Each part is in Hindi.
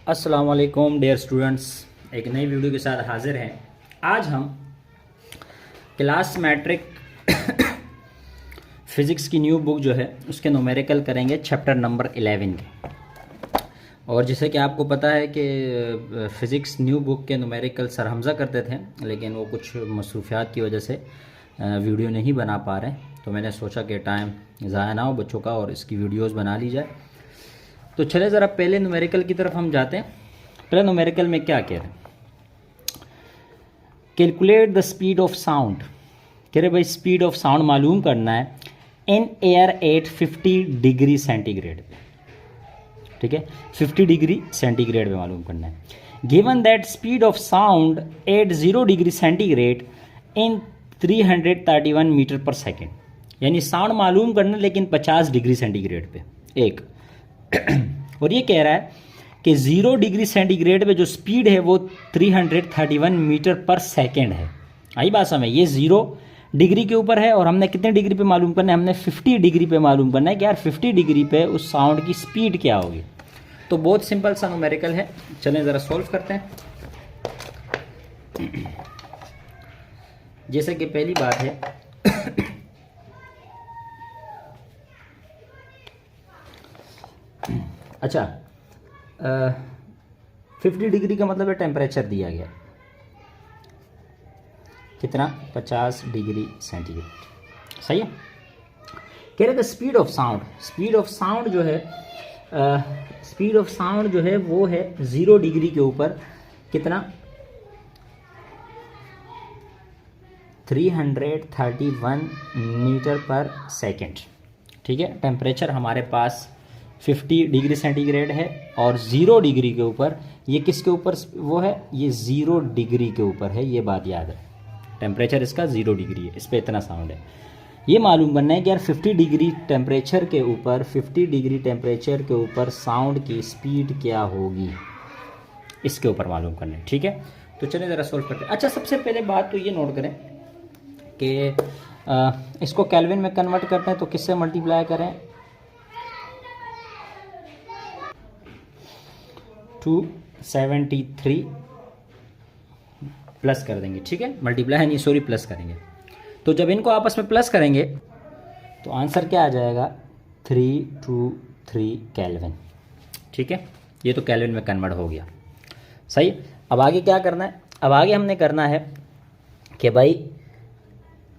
अस्सलाम वालेकुम डियर स्टूडेंट्स, एक नई वीडियो के साथ हाजिर हैं। आज हम क्लास मैट्रिक फ़िज़िक्स की न्यू बुक जो है उसके न्यूमेरिकल करेंगे चैप्टर नंबर 11 के। और जैसे कि आपको पता है कि फ़िज़िक्स न्यू बुक के न्यूमेरिकल सर हमज़ा करते थे, लेकिन वो कुछ मसरूफियात की वजह से वीडियो नहीं बना पा रहे, तो मैंने सोचा कि टाइम ज़ाया ना हो बच्चों का और इसकी वीडियोज़ बना ली जाए। तो चले ज़रा पहले न्यूमेरिकल की तरफ हम जाते हैं। पहले न्यूमेरिकल में क्या कह रहे हैं, calculate the speed of sound. कह रहे भाई स्पीड ऑफ साउंड मालूम करना है in air at 50 degree centigrade पे। ठीक है, 50 डिग्री सेंटीग्रेड पे मालूम करना है। Given that speed of sound at 0 degree centigrade in 331 metre पर सेकेंड। यानी साउंड मालूम करना लेकिन 50 डिग्री सेंटीग्रेड पे एक। और ये कह रहा है कि 0 डिग्री सेंटीग्रेड पे जो स्पीड है वो 331 मीटर पर सेकेंड है। आई बात समझ, ये 0 डिग्री के ऊपर है और हमने कितने डिग्री पे मालूम करना है, हमने 50 डिग्री पे मालूम करना है कि यार 50 डिग्री पे उस साउंड की स्पीड क्या होगी। तो बहुत सिंपल सा न्यूमेरिकल है, चलें ज़रा सॉल्व करते हैं। जैसे कि पहली बात है अच्छा 50 डिग्री का मतलब है टेम्परेचर दिया गया कितना, 50 डिग्री सेंटीग्रेड। सही है। कह रहे थे speed of sound, speed of sound जो है स्पीड ऑफ साउंड जो है वो है 0 डिग्री के ऊपर कितना, 331 मीटर पर सेकेंड। ठीक है, टेम्परेचर हमारे पास 50 डिग्री सेंटीग्रेड है और 0 डिग्री के ऊपर, ये किसके ऊपर वो है, ये 0 डिग्री के ऊपर है, ये बात याद है। टेम्परेचर इसका 0 डिग्री है, इस पर इतना साउंड है। ये मालूम करना है कि यार 50 डिग्री टेम्परेचर के ऊपर, 50 डिग्री टेम्परेचर के ऊपर साउंड की स्पीड क्या होगी, इसके ऊपर मालूम करना है। ठीक है, तो चलिए ज़रा सोल्व करते हैं। अच्छा, सबसे पहले बात तो ये नोट करें कि इसको केल्विन में कन्वर्ट करते हैं तो किससे मल्टीप्लाई करें, 273 प्लस कर देंगे। ठीक है, मल्टीप्लाई नहीं सॉरी प्लस करेंगे। तो जब इनको आपस में प्लस करेंगे तो आंसर क्या आ जाएगा, 323 केल्विन। ठीक है, ये तो केल्विन में कन्वर्ट हो गया। सही। अब आगे क्या करना है, अब आगे हमने करना है कि भाई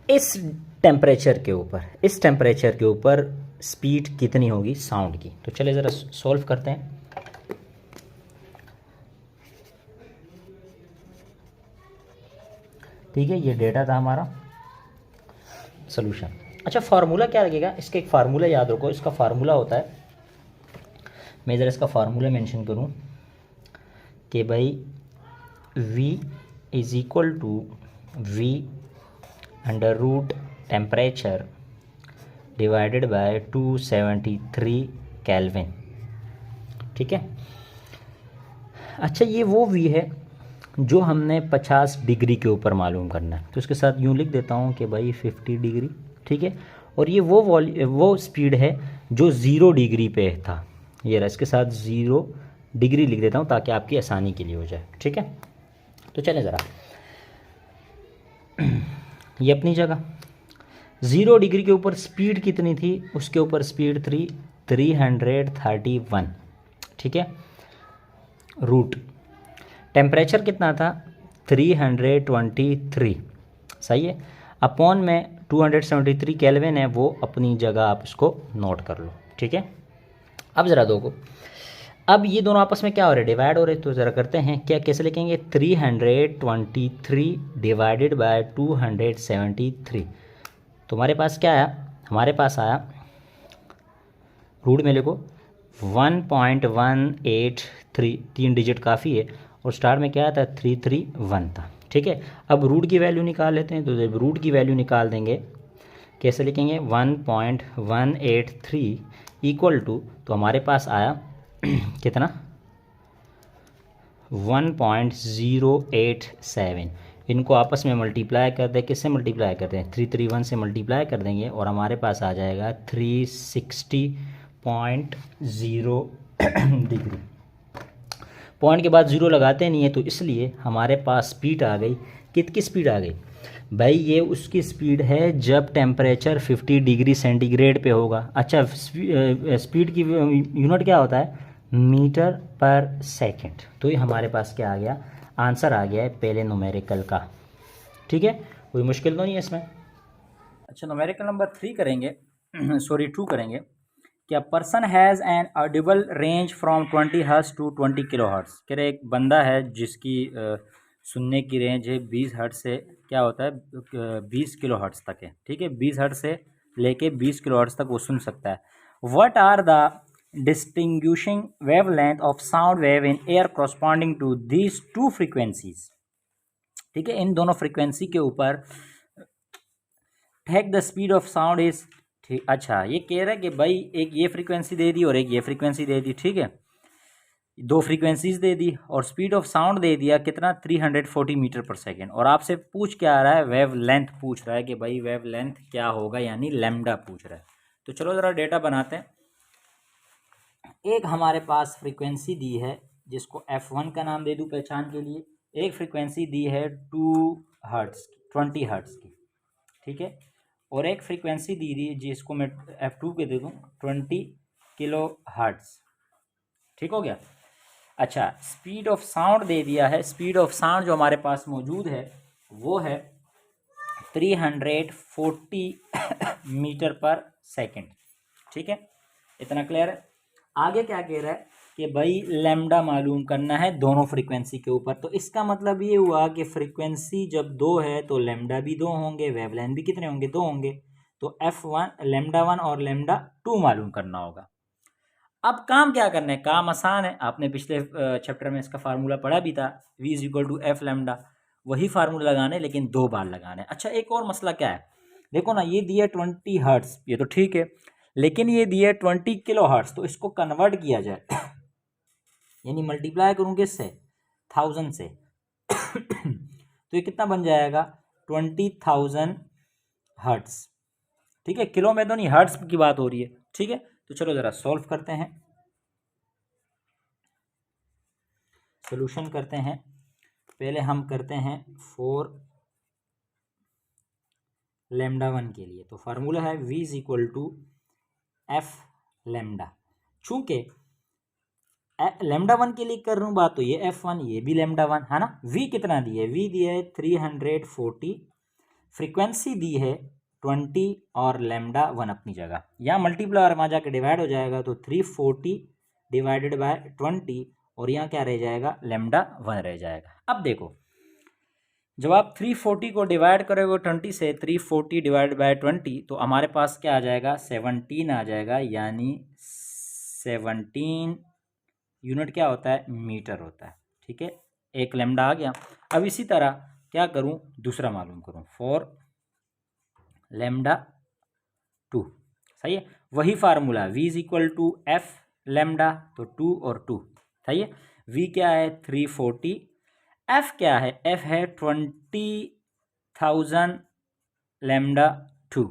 इस टेम्परेचर के ऊपर, इस टेम्परेचर के ऊपर स्पीड कितनी होगी साउंड की। तो चलिए ज़रा सॉल्व करते हैं। ठीक है, ये डेटा था हमारा, सोल्यूशन। अच्छा, फार्मूला क्या लगेगा, इसका एक फार्मूला याद रखो। इसका फार्मूला होता है, मैं ज़रा इसका फार्मूला मेंशन करूं कि भाई V is equal to V under root temperature divided by 273 kelvin. ठीक है। अच्छा, ये वो V है जो हमने 50 डिग्री के ऊपर मालूम करना है, तो उसके साथ यूँ लिख देता हूँ कि भाई 50 डिग्री। ठीक है, और ये वो स्पीड है जो 0 डिग्री पे था, ये रहा, इसके साथ 0 डिग्री लिख देता हूँ ताकि आपकी आसानी के लिए हो जाए। ठीक है, तो चलें ज़रा ये अपनी जगह 0 डिग्री के ऊपर स्पीड कितनी थी, उसके ऊपर स्पीड 331। ठीक है, रूट टेम्परेचर कितना था, 323। सही है, अपॉन में 273 केल्विन है, वो अपनी जगह आप इसको नोट कर लो। ठीक है, अब ज़रा दो को, अब ये दोनों आपस में क्या हो रहे हैं, डिवाइड हो रहे हैं। तो ज़रा करते हैं क्या, कैसे लिखेंगे, 323 डिवाइडेड बाय 273। तो हमारे पास क्या आया, हमारे पास आया, रूट में लिखो 1.183, 3 डिजिट काफ़ी है, और स्टार में क्या था, 331 था। ठीक है, अब रूट की वैल्यू निकाल लेते हैं। तो जब रूट की वैल्यू निकाल देंगे, कैसे लिखेंगे, 1.183 इक्वल टू, तो हमारे पास आया कितना, 1.087। इनको आपस में मल्टीप्लाई कर दें, किससे मल्टीप्लाई करते हैं, 331 से मल्टीप्लाई कर देंगे और हमारे पास आ जाएगा 360.0 डिग्री। पॉइंट के बाद ज़ीरो लगाते नहीं है, तो इसलिए हमारे पास स्पीड आ गई। कितनी स्पीड आ गई भाई? ये उसकी स्पीड है जब टेम्परेचर 50 डिग्री सेंटीग्रेड पे होगा। अच्छा, स्पीड की यूनिट क्या होता है? मीटर पर सेकंड। तो ये हमारे पास क्या आ गया? आंसर आ गया है पहले न्यूमेरिकल का। ठीक है, कोई मुश्किल तो नहीं है इसमें। अच्छा, न्यूमेरिकल नंबर 3 करेंगे, सॉरी 2 करेंगे। क्या person has an audible range from 20 hertz to 20 kilohertz. कह रहे एक बंदा है जिसकी सुनने की रेंज है 20 हर्ट्ज से क्या होता है 20 किलो हर्ट्ज तक है। ठीक है, 20 हर्ट्ज से लेके 20 किलो हर्ट्ज तक वो सुन सकता है। What are the distinguishing wavelength of sound wave in air corresponding to these two frequencies. ठीक है, इन दोनों फ्रीक्वेंसी के ऊपर take the speed of sound is. ठीक, अच्छा ये कह रहा है कि भाई एक ये फ्रीक्वेंसी दे दी और एक ये फ्रीक्वेंसी दे दी। ठीक है, दो फ्रीक्वेंसीज दे दी और स्पीड ऑफ साउंड दे दिया कितना 340 मीटर पर सेकेंड। और आपसे पूछ क्या आ रहा है? वेव लेंथ पूछ रहा है कि भाई वेव लेंथ क्या होगा, यानी लैम्डा पूछ रहा है। तो चलो ज़रा डेटा बनाते हैं। एक हमारे पास फ्रीक्वेंसी दी है जिसको F1 का नाम दे दूं पहचान के लिए। एक फ्रीक्वेंसी दी है 2 हर्ट्ज़ की, 20 हर्ट्ज़ की। ठीक है, और एक फ्रीक्वेंसी दी थी जिसको मैं F2 के दे दूँ 20 किलो हर्ट्ज़। ठीक हो गया। अच्छा, स्पीड ऑफ साउंड दे दिया है। स्पीड ऑफ साउंड जो हमारे पास मौजूद है वो है 340 मीटर पर सेकंड। ठीक है, इतना क्लियर है। आगे क्या कह रहा है कि भाई लैम्डा मालूम करना है दोनों फ्रीक्वेंसी के ऊपर। तो इसका मतलब ये हुआ कि फ्रीक्वेंसी जब दो है तो लैम्डा भी दो होंगे, वेवलेंथ भी कितने होंगे? दो होंगे। तो F1 लैम्डा 1 और लैम्डा 2 मालूम करना होगा। अब काम क्या करना है? काम आसान है, आपने पिछले चैप्टर में इसका फार्मूला पढ़ा भी था, V is equal to F lambda. वही फार्मूला लगाने, लेकिन 2 बार लगाने। अच्छा, एक और मसला क्या है, देखो ना, ये दिया 20 हर्ट्ज़, ये तो ठीक है, लेकिन ये दिया 20 किलो हर्ट्ज़। तो इसको कन्वर्ट किया जाए यानी मल्टीप्लाई करूँ किससे? 1000 से तो ये कितना बन जाएगा? 20,000 हर्ट्ज़। ठीक है, किलो में तो नहीं, हर्ट्ज़ की बात हो रही है। ठीक है, तो चलो ज़रा सॉल्व करते हैं, सोल्यूशन करते हैं। पहले हम करते हैं 4 लैम्डा 1 के लिए। तो फार्मूला है V is equal to F lambda. चूँकि लैम्डा 1 के लिए कर रहा हूँ बात, तो ये F1, ये भी लैम्डा 1 है ना। V कितना दिया है? V दिया है 340, फ्रीक्वेंसी दी है 20 और लैम्डा 1 अपनी जगह। यहाँ मल्टीप्लाई और वहाँ जाकर डिवाइड हो जाएगा, तो 340 डिवाइडेड बाय 20 और यहाँ क्या रह जाएगा? लैम्डा 1 रह जाएगा। अब देखो, जब आप 340 को डिवाइड करोगे 20 से, 340 डिवाइड बाय 20, तो हमारे पास क्या आ जाएगा? 17 आ जाएगा। यानी 17 यूनिट क्या होता है? मीटर होता है। ठीक है, एक लैम्डा आ गया। अब इसी तरह क्या करूं? दूसरा मालूम करूं, 4 लैम्डा 2। सही है, वही formula V is equal to F lambda, तो 2 और 2। सही है, V क्या है? 340, F क्या है? F है 20,000 लैम्डा 2।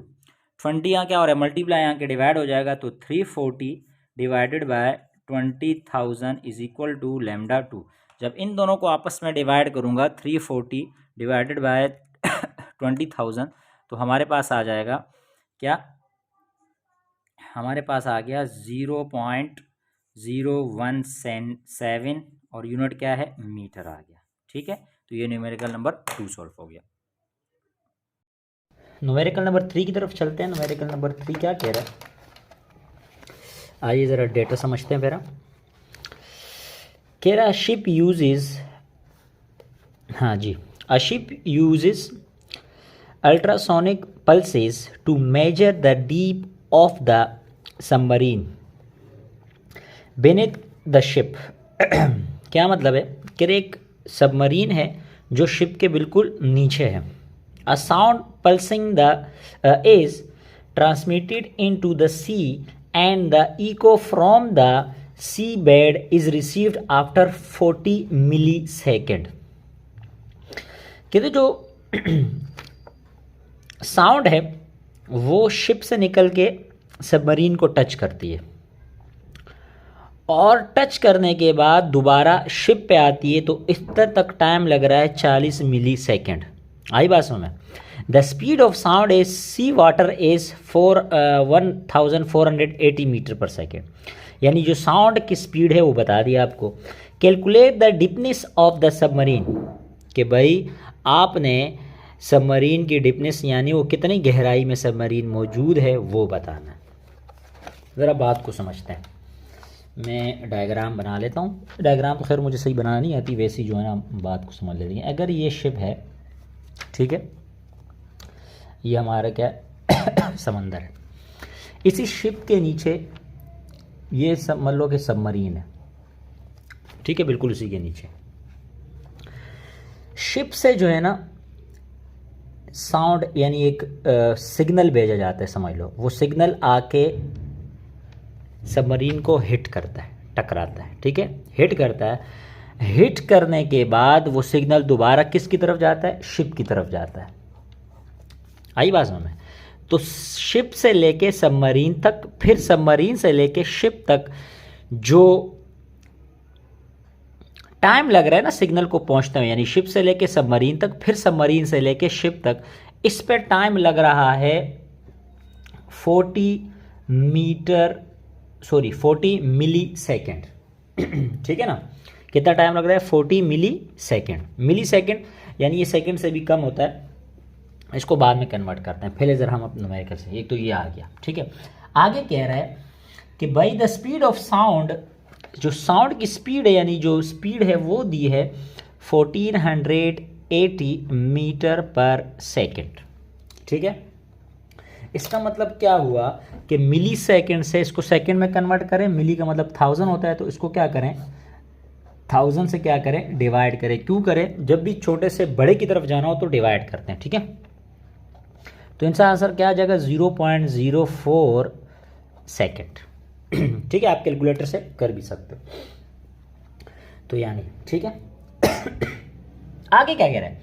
20 यहाँ क्या हो रहा है? मल्टीप्लाई यहाँ के डिवाइड हो जाएगा, तो 340 divided by 20,000 is equal to lambda 2। जब इन दोनों को आपस में डिवाइड करूँगा 340 डिवाइडेड बाय 20,000, तो हमारे पास आ जाएगा क्या? हमारे पास आ गया 0.017 और यूनिट क्या है? मीटर आ गया। ठीक है, तो ये न्यूमेरिकल नंबर 2 सॉल्व हो गया। न्यूमेरिकल नंबर 3 की तरफ चलते हैं। न्यूमेरिकल नंबर 3 क्या कह रहा है? आइए ज़रा डेटा समझते हैं। फिर कह रहा शिप यूजेस, हाँ जी, a ship uses ultrasonic pulses to measure the deep of the submarine beneath the ship. क्या मतलब है? कि एक सबमरीन है जो शिप के बिल्कुल नीचे है। A sound pulsing the is transmitted into the sea and the echo from the seabed is received after 40 millisecond. कहते जो साउंड है वो शिप से निकल के सबमरीन को टच करती है और टच करने के बाद दोबारा शिप पे आती है तो इस तक टाइम लग रहा है 40 मिली सेकेंड। आई बात समझ में? The speed of sound is sea water is 1480 metre पर सेकेंड। यानी जो साउंड की स्पीड है वो बता दिया आपको। Calculate the deepness of the submarine, कि भाई आपने सबमरीन की डीपनेस यानी वो कितनी गहराई में सबमरीन मौजूद है वो बताना है। ज़रा बात को समझते हैं। मैं डायग्राम बना लेता हूँ। डायग्राम तो खैर मुझे सही बनाना नहीं आती, वैसे ही जो है ना बात को समझ लेते हैं। अगर ये शिप है, ठीक है, ये हमारा क्या है समंदर है, इसी शिप के नीचे ये सब मान लो कि सबमरीन है, ठीक है, बिल्कुल उसी के नीचे। शिप से जो है ना साउंड यानी एक सिग्नल भेजा जाता है, समझ लो। वो सिग्नल आके सबमरीन को हिट करता है, टकराता है, ठीक है, हिट करता है। हिट करने के बाद वो सिग्नल दोबारा किसकी तरफ जाता है? शिप की तरफ जाता है। आई बात समझ में? तो शिप से लेके सबमरीन तक, फिर सबमरीन से लेके शिप तक जो टाइम लग रहा है ना सिग्नल को पहुंचते हुए, यानी शिप से लेके सबमरीन तक, फिर सबमरीन से लेके शिप तक, इस पे टाइम लग रहा है 40 मिली सेकेंड। ठीक है ना? कितना टाइम लग रहा है? 40 मिली सेकेंड यानी ये सेकेंड से भी कम होता है। इसको बाद में कन्वर्ट करते हैं, पहले ज़रा हम अपने न्यूमेरिकल से। एक तो ये आ गया, ठीक है। आगे कह रहा है कि by the speed of sound, जो साउंड की स्पीड है यानी जो स्पीड है वो दी है 1480 मीटर पर सेकेंड, ठीक है। इसका मतलब क्या हुआ कि मिली सेकेंड से इसको सेकेंड में कन्वर्ट करें, मिली का मतलब 1000 होता है, तो इसको क्या करें 1000 से क्या करें डिवाइड करें। क्यों करें? जब भी छोटे से बड़े की तरफ जाना हो तो डिवाइड करते हैं, ठीक है। तो इनका आंसर क्या आ जाएगा 0.04 सेकेंड। ठीक है, आप कैलकुलेटर से कर भी सकते हो। तो यानी ठीक है। आगे क्या कह रहा है?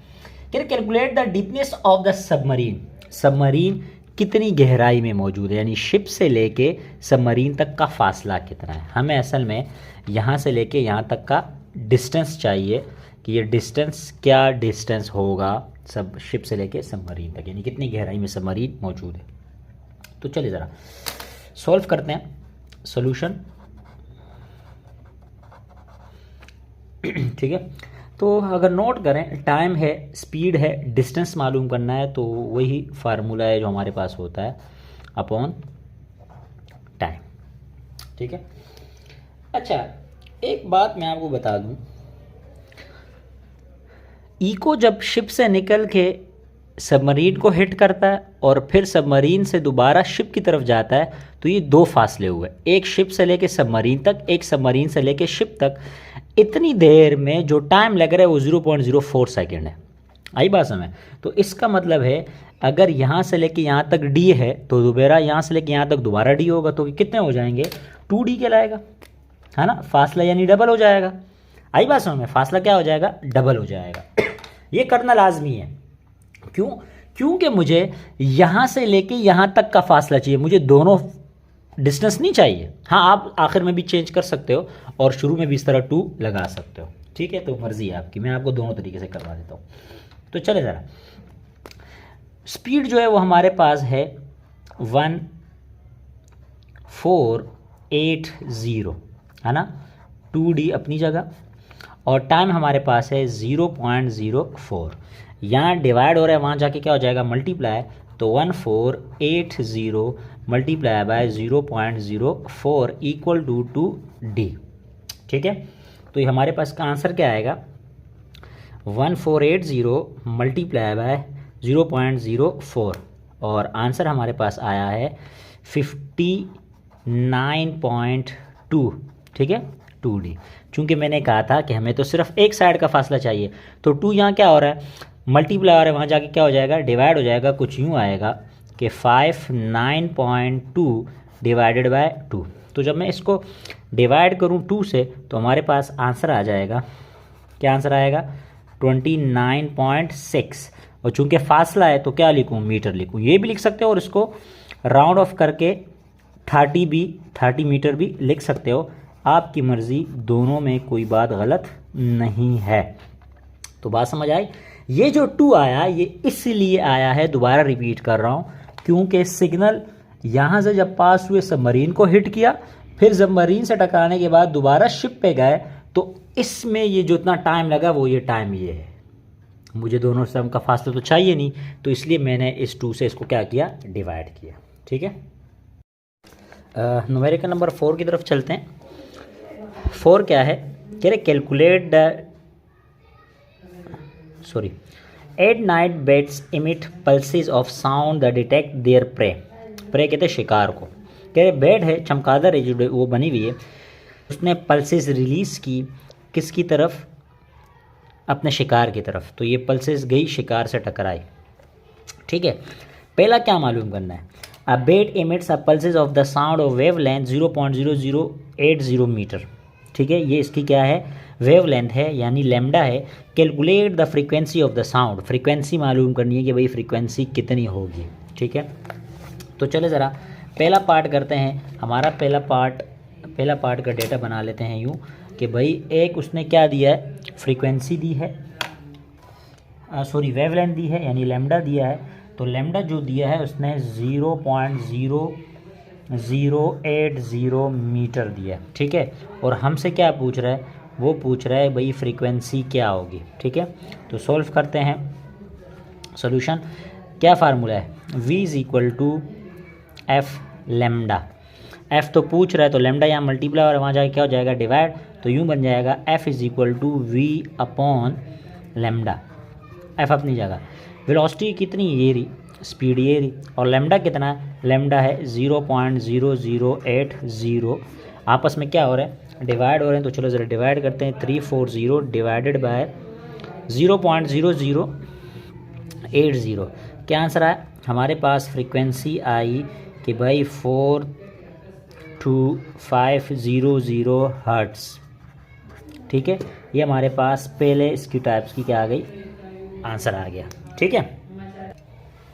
Calculate the deepness of the submarine. Submarine कितनी गहराई में मौजूद है, यानी शिप से लेके सबमरीन तक का फासला कितना है। हमें असल में यहाँ से लेके यहाँ तक का डिस्टेंस चाहिए कि ये डिस्टेंस क्या डिस्टेंस होगा सब शिप से लेके सबमरीन तक, यानी कितनी गहराई में सबमरीन मौजूद है। तो चलिए ज़रा सॉल्व करते हैं। सॉल्यूशन, ठीक है। तो अगर नोट करें, टाइम है, स्पीड है, डिस्टेंस मालूम करना है, तो वही फार्मूला है जो हमारे पास होता है अपॉन टाइम, ठीक है। अच्छा, एक बात मैं आपको बता दूं, इको जब शिप से निकल के सबमरीन को हिट करता है और फिर सबमरीन से दोबारा शिप की तरफ जाता है, तो ये दो फासले हुए, एक शिप से लेके सबमरीन तक, एक सबमरीन से लेके शिप तक। इतनी देर में जो टाइम लग रहा है वो 0.04 सेकेंड है। आई बात समझ? तो इसका मतलब है अगर यहाँ से लेके यहाँ तक डी है तो दोबारा यहाँ से लेके यहाँ तक दोबारा डी होगा, तो कितने हो जाएंगे 2D कहलाएगा, है ना। फासला यानी डबल हो जाएगा। आई बात समझ में? फासला क्या हो जाएगा? डबल हो जाएगा। ये करना लाजमी है। क्यों? क्योंकि मुझे यहाँ से लेके यहाँ तक का फासला चाहिए, मुझे दोनों डिस्टेंस नहीं चाहिए। हाँ, आप आखिर में भी चेंज कर सकते हो और शुरू में भी इस तरह 2 लगा सकते हो, ठीक है। तो मर्जी है आपकी, मैं आपको दोनों तरीके से करवा देता हूँ। तो चले ज़रा, स्पीड जो है वो हमारे पास है 1480, है ना, 2D अपनी जगह, और टाइम हमारे पास है 0.04। यहाँ डिवाइड हो रहा है, वहाँ जाके क्या हो जाएगा मल्टीप्लाई, तो 1480 multiply by 0.04 equal to 2D, ठीक है। तो ये हमारे पास का आंसर क्या आएगा 1480 मल्टीप्लाई बाय 0.04, और आंसर हमारे पास आया है 59.2, ठीक है, 2D। चूँकि मैंने कहा था कि हमें तो सिर्फ एक साइड का फासला चाहिए, तो 2 यहाँ क्या हो रहा है मल्टीप्लाई हो रहा है, वहाँ जाके क्या हो जाएगा डिवाइड हो जाएगा, कुछ यूँ आएगा कि 59.2 डिवाइडेड बाय 2। तो जब मैं इसको डिवाइड करूँ 2 से तो हमारे पास आंसर आ जाएगा, क्या आंसर आएगा 29.6, और चूँकि फासला है तो क्या लिखूँ मीटर लिखूँ, ये भी लिख सकते हो, और इसको राउंड ऑफ करके 30 मीटर भी लिख सकते हो। आपकी मर्ज़ी, दोनों में कोई बात गलत नहीं है। तो बात समझ आई। ये जो 2 आया ये इसलिए आया है, दोबारा रिपीट कर रहा हूँ, क्योंकि सिग्नल यहाँ से जब पास हुए सबमरीन को हिट किया, फिर सबमरीन से टकराने के बाद दोबारा शिप पे गए, तो इसमें ये जो इतना टाइम लगा वो ये टाइम ये है। मुझे दोनों सिस्टम का फासला तो चाहिए नहीं, तो इसलिए मैंने इस 2 से इसको क्या किया, डिवाइड किया। ठीक है, न्यूमेरिकल नंबर 4 की तरफ चलते हैं। 4 क्या है, कह रहे calculate the at night bats emit pulses of sound the detect their prey. Prey कहते हैं शिकार को। कह रहे बेट है, चमगादड़ है जो वो बनी हुई है, उसने पल्सेस रिलीज़ की किसकी तरफ, अपने शिकार की तरफ। तो ये पल्सेस गई शिकार से टकराई। ठीक है, पहला क्या मालूम करना है, a bat emits a pulses of the sound of wavelength 0.0080 metre. ठीक है, ये इसकी क्या है, वेव लेंथ है, यानी लैम्डा है। Calculate the frequency of the sound, frequency मालूम करनी है कि भाई फ्रीक्वेंसी कितनी होगी। ठीक है, तो चले ज़रा पहला पार्ट करते हैं। हमारा पहला पार्ट का डेटा बना लेते हैं यूँ कि भाई एक उसने क्या दिया है, फ्रीक्वेंसी दी है, वेवलेंथ दी है, यानी लैम्डा दिया है। तो लैम्डा जो दिया है उसने 0.0080 मीटर दिया। ठीक है, और हमसे क्या पूछ रहा है, वो पूछ रहा है भाई फ्रीक्वेंसी क्या होगी। ठीक है, तो सॉल्व करते हैं। सॉल्यूशन क्या फार्मूला है, v = f लैम्डा। f तो पूछ रहा है, तो लैम्डा यहाँ मल्टीप्लाई और वहाँ जाके क्या हो जाएगा, डिवाइड। तो यूँ बन जाएगा f = v/, लैम्डा। f अपनी जगह, वेलोसिटी कितनी, ये रही, स्पीड ये रही, और लैम्डा कितना है, लैम्डा है 0.0080। आपस में क्या हो रहा है, डिवाइड हो रहे हैं। तो चलो ज़रा डिवाइड करते हैं, 340 डिवाइडेड बाय 0.0080। क्या आंसर आया हमारे पास, फ्रीक्वेंसी आई कि भाई 42500 हर्ट्ज़। ठीक है, ये हमारे पास पहले इसकी टाइप्स की क्या आ गई, आंसर आ गया। ठीक है,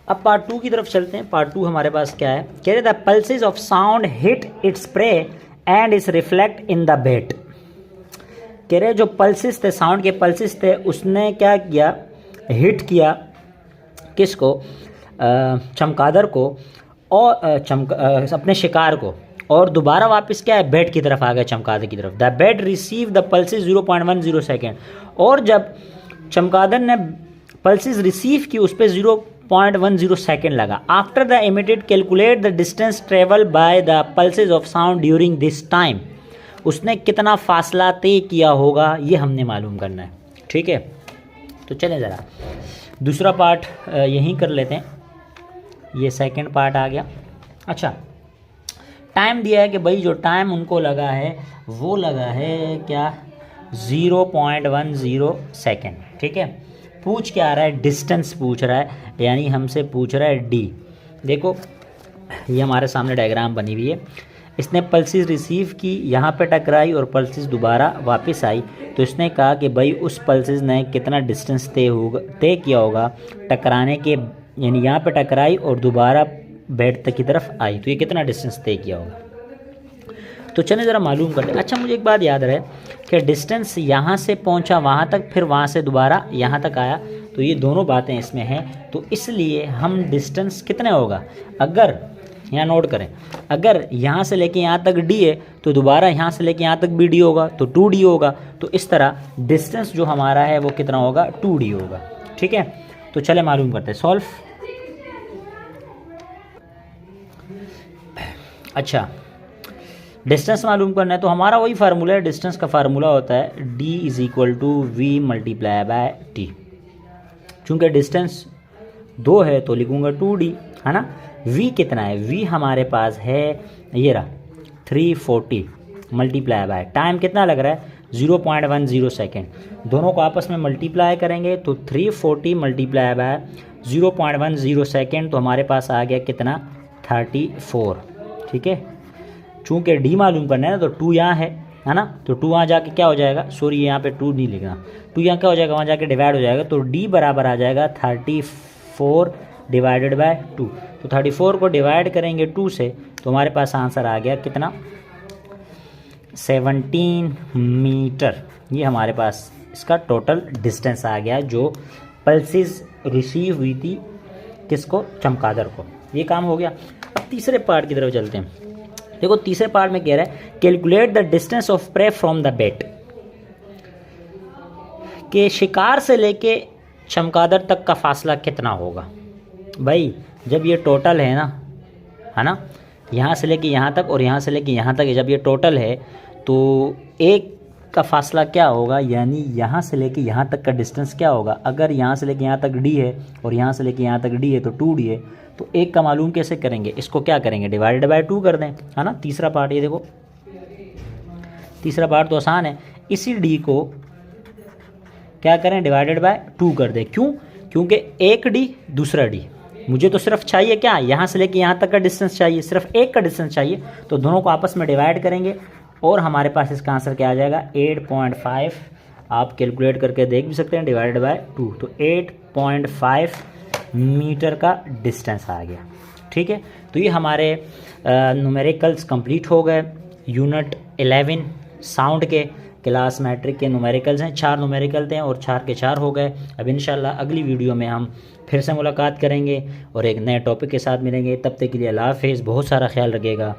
अब पार्ट 2 की तरफ चलते हैं। पार्ट 2 हमारे पास क्या है, कह रहे the pulses of sound hit its prey and is reflect in the bat. कह रहे जो पल्सेस थे, साउंड के पल्सेस थे, उसने क्या किया, हिट किया किसको, चमगादड़ को, और अपने शिकार को, और दोबारा वापस क्या है, बेट की तरफ आ गया, चमगादड़ की तरफ। The bat receive the pulses 0.10 second. और जब चमगादड़ ने पल्सेस रिसीव की, उस पर 0.10 सेकेंड लगा। After the emitted calculate the distance travel by the pulses of sound during this time. उसने कितना फासला तय किया होगा, ये हमने मालूम करना है। ठीक है, तो चलें ज़रा दूसरा पार्ट यहीं कर लेते हैं। ये सेकंड पार्ट आ गया। अच्छा, टाइम दिया है कि भाई जो टाइम उनको लगा है वो लगा है क्या, 0.10 सेकेंड। ठीक है, पूछ क्या आ रहा है, डिस्टेंस पूछ रहा है, यानी हमसे पूछ रहा है डी। देखो ये हमारे सामने डायग्राम बनी हुई है। इसने पल्सेस रिसीव की, यहाँ पे टकराई और पल्सेस दोबारा वापस आई। तो इसने कहा कि भाई उस पल्सेस ने कितना डिस्टेंस तय किया होगा टकराने के, यानी यहाँ पे टकराई और दोबारा बेड तक की तरफ आई, तो ये कितना डिस्टेंस तय किया होगा। तो चलिए ज़रा मालूम करते हैं। अच्छा, मुझे एक बात याद रहे कि डिस्टेंस यहाँ से पहुँचा वहाँ तक, फिर वहाँ से दोबारा यहाँ तक आया, तो ये दोनों बातें इसमें हैं। तो इसलिए हम डिस्टेंस कितने होगा, अगर यहाँ नोट करें, अगर यहाँ से लेके यहाँ तक डी है तो दोबारा यहाँ से लेके यहाँ तक भी डी होगा, तो 2d होगा। तो इस तरह डिस्टेंस जो हमारा है वो कितना होगा, 2d होगा। ठीक है, तो चले मालूम करते हैं, सॉल्व। अच्छा, डिस्टेंस मालूम करना है तो हमारा वही फार्मूला है, डिस्टेंस का फार्मूला होता है d = v × t। चूँकि डिस्टेंस 2 है तो लिखूँगा 2d, है ना। v कितना है, v हमारे पास है ये रहा 340 × टाइम कितना लग रहा है 0.10 सेकेंड। दोनों को आपस में मल्टीप्लाई करेंगे तो 340 × 0.10 सेकेंड, तो हमारे पास आ गया कितना 34। ठीक है, चूँकि d मालूम करना है ना, तो 2 यहाँ है ना, तो 2 वहाँ जाके क्या हो जाएगा, सॉरी यहाँ पे 2 नहीं लिखना, 2 यहाँ क्या हो जाएगा, वहाँ जाके डिवाइड हो जाएगा। तो d बराबर आ जाएगा 34 / 2। तो 34 को डिवाइड करेंगे 2 से, तो हमारे पास आंसर आ गया कितना 17 मीटर, ये हमारे पास इसका टोटल डिस्टेंस आ गया जो पल्सेस रिसीव हुई थी किसको, चमगादड़ को। ये काम हो गया। अब तीसरे पार्ट की तरफ चलते हैं। देखो तीसरे पार्ट में कह रहा है calculate the distance of prey from the bat, कि शिकार से लेके चमगादड़ तक का फासला कितना होगा। भाई जब ये टोटल है ना, यहाँ से लेके यहाँ तक और यहाँ से लेके यहाँ तक, जब ये टोटल है तो एक का फासला क्या होगा, यानी यहाँ से लेके यहाँ तक का डिस्टेंस क्या होगा। अगर यहाँ से लेके यहाँ तक d है और यहाँ से लेके यहाँ तक d है तो 2d है, तो एक का मालूम कैसे करेंगे, इसको क्या करेंगे, डिवाइडेड बाय 2 कर दें, है ना। तीसरा पार्ट ये देखो, तीसरा पार्ट तो आसान है, इसी d को क्या करें, डिवाइडेड बाय 2 कर दें। क्यों, क्योंकि एक d दूसरा d, मुझे तो सिर्फ चाहिए क्या, यहाँ से लेके यहाँ तक का डिस्टेंस चाहिए, सिर्फ एक का डिस्टेंस चाहिए, तो दोनों को आपस में डिवाइड करेंगे और हमारे पास इसका आंसर क्या आ जाएगा 8.5। आप कैलकुलेट करके देख भी सकते हैं, डिवाइडेड बाय 2, तो 8.5 मीटर का डिस्टेंस आ गया। ठीक है, तो ये हमारे न्यूमेरिकल्स कंप्लीट हो गए। यूनिट 11 साउंड के क्लास मैट्रिक के न्यूमेरिकल्स हैं, 4 न्यूमेरिकल थे और 4 के 4 हो गए। अब इंशाल्लाह अगली वीडियो में हम फिर से मुलाकात करेंगे और एक नए टॉपिक के साथ मिलेंगे। तब तक के लिए अल्लाह हाफ़िज़, बहुत सारा ख्याल रखिएगा।